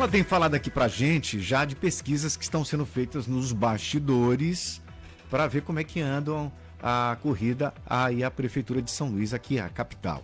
Ela tem falado aqui pra gente já de pesquisas que estão sendo feitas nos bastidores para ver como é que andam a corrida aí à Prefeitura de São Luís, aqui a capital.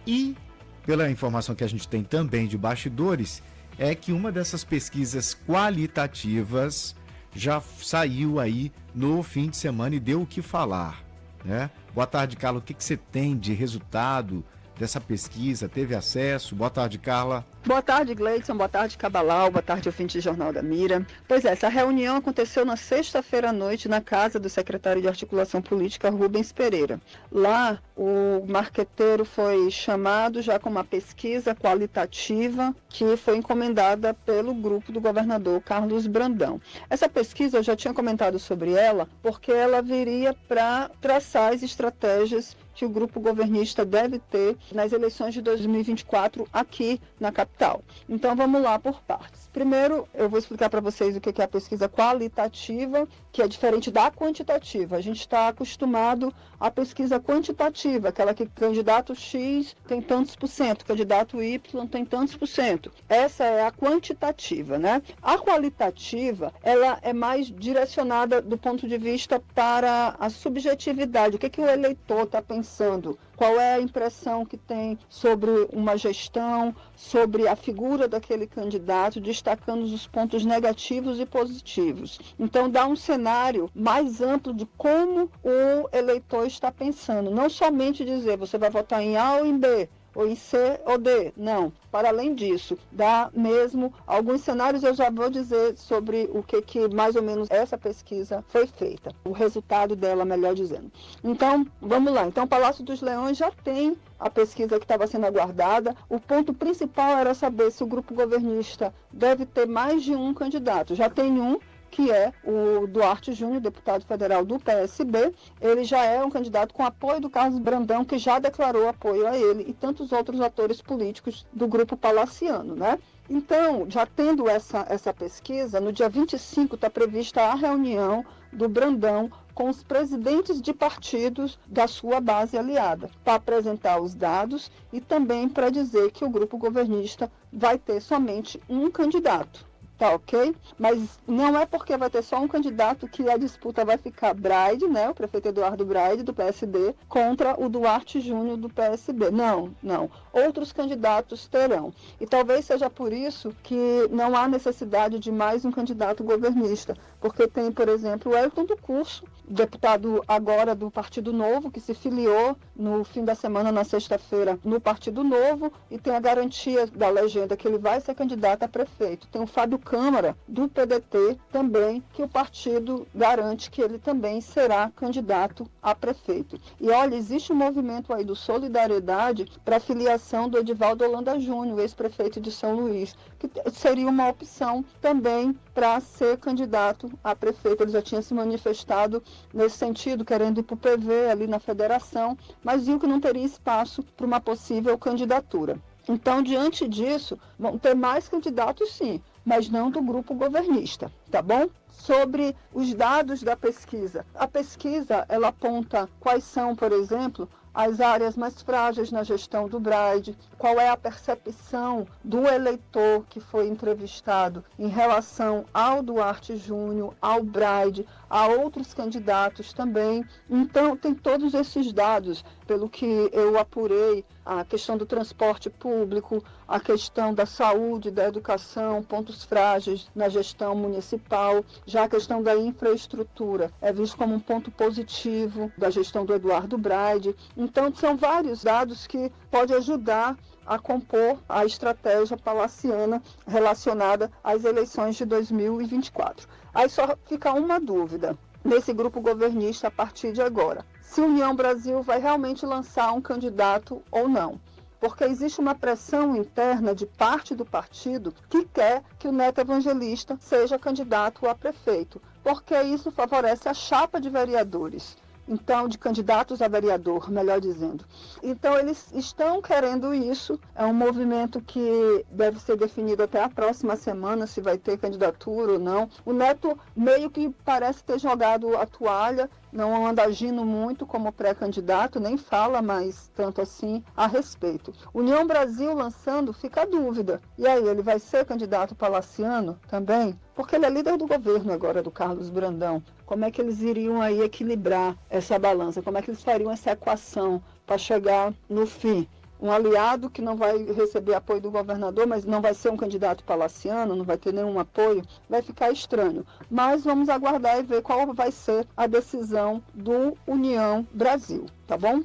E, pela informação que a gente tem também de bastidores, é que uma dessas pesquisas qualitativas já saiu aí no fim de semana e deu o que falar, né? Boa tarde, Carla. O que você tem de resultado dessa pesquisa? Teve acesso? Boa tarde, Carla. Boa tarde, Gleidson. Boa tarde, Cabalau. Boa tarde, ouvinte do Jornal da Mira. Pois é, essa reunião aconteceu na sexta-feira à noite na casa do secretário de Articulação Política, Rubens Pereira. Lá, o marqueteiro foi chamado já com uma pesquisa qualitativa que foi encomendada pelo grupo do governador Carlos Brandão. Essa pesquisa, eu já tinha comentado sobre ela, porque ela viria para traçar as estratégias que o grupo governista deve ter nas eleições de 2024 aqui na capital. Então vamos lá por partes. Primeiro, eu vou explicar para vocês o que é a pesquisa qualitativa, que é diferente da quantitativa. A gente está acostumado à pesquisa quantitativa, aquela que candidato X tem tantos por cento, candidato Y tem tantos por cento. Essa é a quantitativa, né? A qualitativa, ela é mais direcionada do ponto de vista para a subjetividade. O que o eleitor está pensando? Qual é a impressão que tem sobre uma gestão, sobre a figura daquele candidato, destacando os pontos negativos e positivos. Então, dá um cenário mais amplo de como o eleitor está pensando. Não somente dizer, você vai votar em A ou em B, ou em C ou D. Não. Para além disso, dá mesmo alguns cenários, eu já vou dizer sobre o que mais ou menos essa pesquisa foi feita. O resultado dela, melhor dizendo. Então, vamos lá. Então, o Palácio dos Leões já tem a pesquisa que estava sendo aguardada. O ponto principal era saber se o grupo governista deve ter mais de um candidato. Já tem um, que é o Duarte Júnior, deputado federal do PSB. Ele já é um candidato com apoio do Carlos Brandão, que já declarou apoio a ele, e tantos outros atores políticos do grupo palaciano, né? Então, já tendo essa pesquisa, no dia 25 está prevista a reunião do Brandão com os presidentes de partidos da sua base aliada, para apresentar os dados e também para dizer que o grupo governista vai ter somente um candidato. Tá ok? Mas não é porque vai ter só um candidato que a disputa vai ficar Braide, né, o prefeito Eduardo Braide, do PSD, contra o Duarte Júnior, do PSB. Não. Outros candidatos terão. E talvez seja por isso que não há necessidade de mais um candidato governista, porque tem, por exemplo, o Elton do Curso, deputado agora do Partido Novo, que se filiou no fim da semana, na sexta-feira, no Partido Novo, e tem a garantia da legenda que ele vai ser candidato a prefeito. Tem o Fábio Câmara, do PDT, também, que o partido garante que ele também será candidato a prefeito. E olha, existe um movimento aí do Solidariedade para a filiação do Edivaldo Holanda Júnior, ex-prefeito de São Luís, que seria uma opção também para ser candidato a prefeito. Ele já tinha se manifestado nesse sentido, querendo ir para o PV ali na federação, mas viu que não teria espaço para uma possível candidatura. Então, diante disso, vão ter mais candidatos sim, mas não do grupo governista, tá bom? Sobre os dados da pesquisa. A pesquisa, ela aponta quais são, por exemplo, as áreas mais frágeis na gestão do Braide, qual é a percepção do eleitor que foi entrevistado em relação ao Duarte Júnior, ao Braide, a outros candidatos também. Então, tem todos esses dados, pelo que eu apurei, a questão do transporte público, a questão da saúde, da educação, pontos frágeis na gestão municipal, já a questão da infraestrutura é visto como um ponto positivo da gestão do Eduardo Braide. Então, são vários dados que podem ajudar a compor a estratégia palaciana relacionada às eleições de 2024. Aí só fica uma dúvida nesse grupo governista a partir de agora. Se a União Brasil vai realmente lançar um candidato ou não. Porque existe uma pressão interna de parte do partido que quer que o Neto Evangelista seja candidato a prefeito, porque isso favorece a chapa de vereadores. Então, de candidatos a vereador, melhor dizendo. Então, eles estão querendo isso. É um movimento que deve ser definido até a próxima semana, se vai ter candidatura ou não. O Neto meio que parece ter jogado a toalha não anda agindo muito como pré-candidato, nem fala mais tanto assim a respeito. União Brasil lançando, fica a dúvida. E aí, ele vai ser candidato palaciano também? Porque ele é líder do governo agora, do Carlos Brandão. Como é que eles iriam aí equilibrar essa balança? Como é que eles fariam essa equação para chegar no fim? Um aliado que não vai receber apoio do governador, mas não vai ser um candidato palaciano, não vai ter nenhum apoio, vai ficar estranho. Mas vamos aguardar e ver qual vai ser a decisão do União Brasil, tá bom?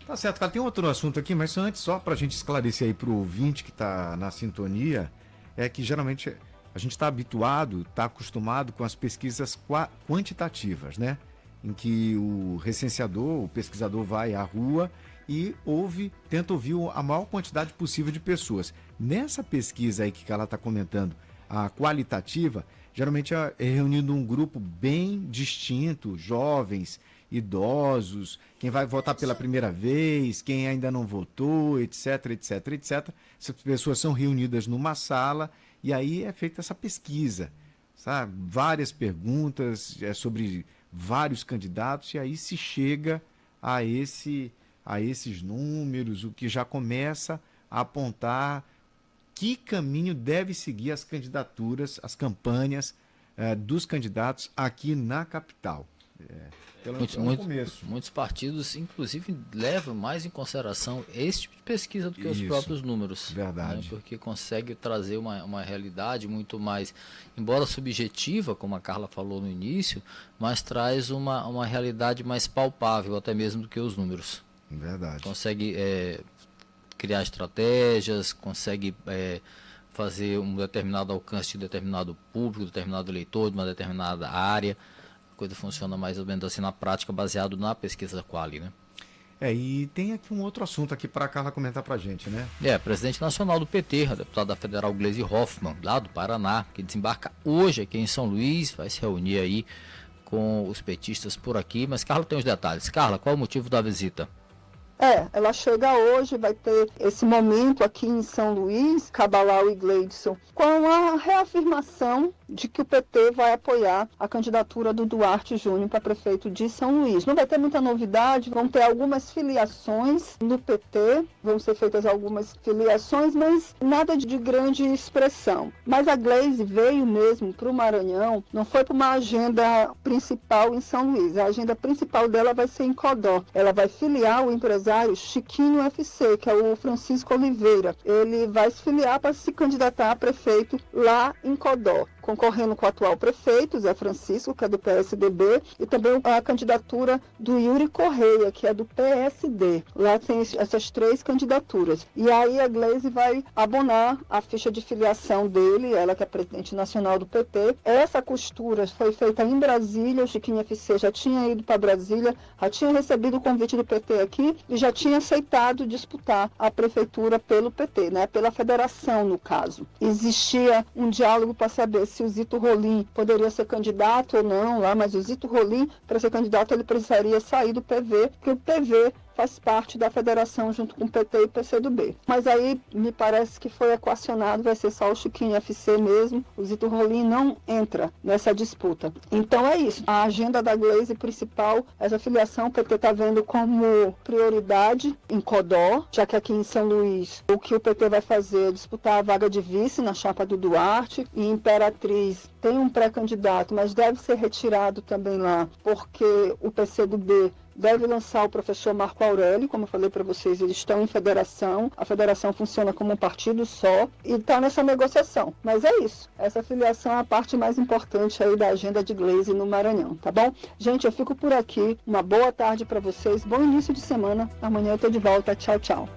Tá certo, cara. Tem outro assunto aqui, mas antes, só para a gente esclarecer aí para o ouvinte que está na sintonia, é que geralmente a gente está habituado, está acostumado com as pesquisas quantitativas, né? Em que o recenseador, o pesquisador vai à rua e tenta ouvir a maior quantidade possível de pessoas. Nessa pesquisa aí que ela está comentando, a qualitativa, geralmente é reunido um grupo bem distinto, jovens, idosos, quem vai votar pela primeira vez, quem ainda não votou, etc, etc, etc. Essas pessoas são reunidas numa sala e aí é feita essa pesquisa, sabe? Várias perguntas sobre vários candidatos e aí se chega a esses números, o que já começa a apontar que caminho deve seguir as candidaturas, as campanhas dos candidatos aqui na capital. Muitos partidos, inclusive, levam mais em consideração esse tipo de pesquisa do que os próprios números. Verdade. Né? Porque consegue trazer uma realidade muito mais, embora subjetiva, como a Carla falou no início, mas traz uma realidade mais palpável até mesmo do que os números. Verdade. Consegue criar estratégias, consegue fazer um determinado alcance de determinado público, determinado eleitor, de uma determinada área. A coisa funciona mais ou menos assim na prática, baseado na pesquisa Quali, né? E tem aqui um outro assunto aqui para a Carla comentar para a gente, né? Presidente nacional do PT, a deputada federal Gleisi Hoffmann, lá do Paraná, que desembarca hoje aqui em São Luís, vai se reunir aí com os petistas por aqui. Mas Carla tem os detalhes. Carla, qual o motivo da visita? Ela chega hoje, vai ter esse momento aqui em São Luís, Cabalau e Gleidson, com a reafirmação de que o PT vai apoiar a candidatura do Duarte Júnior para prefeito de São Luís. Não vai ter muita novidade, vão ter algumas filiações no PT, vão ser feitas algumas filiações, mas nada de grande expressão. Mas a Gleisi veio mesmo para o Maranhão, não foi para uma agenda principal em São Luís. A agenda principal dela vai ser em Codó. Ela vai filiar o empresário Chiquinho FC, que é o Francisco Oliveira. Ele vai se filiar para se candidatar a prefeito lá em Codó, concorrendo com o atual prefeito, Zé Francisco, que é do PSDB, e também a candidatura do Yuri Correia, que é do PSD. Lá tem essas 3 candidaturas. E aí a Gleisi vai abonar a ficha de filiação dele, ela que é presidente nacional do PT. Essa costura foi feita em Brasília, o Chiquinho FC já tinha ido para Brasília, já tinha recebido o convite do PT aqui e já tinha aceitado disputar a prefeitura pelo PT, né? Pela federação, no caso. Existia um diálogo para saber se o Zito Rolim poderia ser candidato ou não lá, mas o Zito Rolim, para ser candidato, ele precisaria sair do PV, porque o PV faz parte da federação junto com o PT e PCdoB. Mas aí me parece que foi equacionado, vai ser só o Chiquinho FC mesmo, o Zito Rolim não entra nessa disputa. Então é isso, a agenda da Gleisi principal, essa filiação o PT está vendo como prioridade em Codó, já que aqui em São Luís o que o PT vai fazer é disputar a vaga de vice na chapa do Duarte, e Imperatriz tem um pré-candidato, mas deve ser retirado também lá, porque o PCdoB deve lançar o professor Marco Aurélio, como eu falei para vocês, eles estão em federação, a federação funciona como um partido só e está nessa negociação. Mas é isso, essa filiação é a parte mais importante aí da agenda de Gleisi no Maranhão, tá bom? Gente, eu fico por aqui, uma boa tarde para vocês, bom início de semana, amanhã eu estou de volta, tchau, tchau.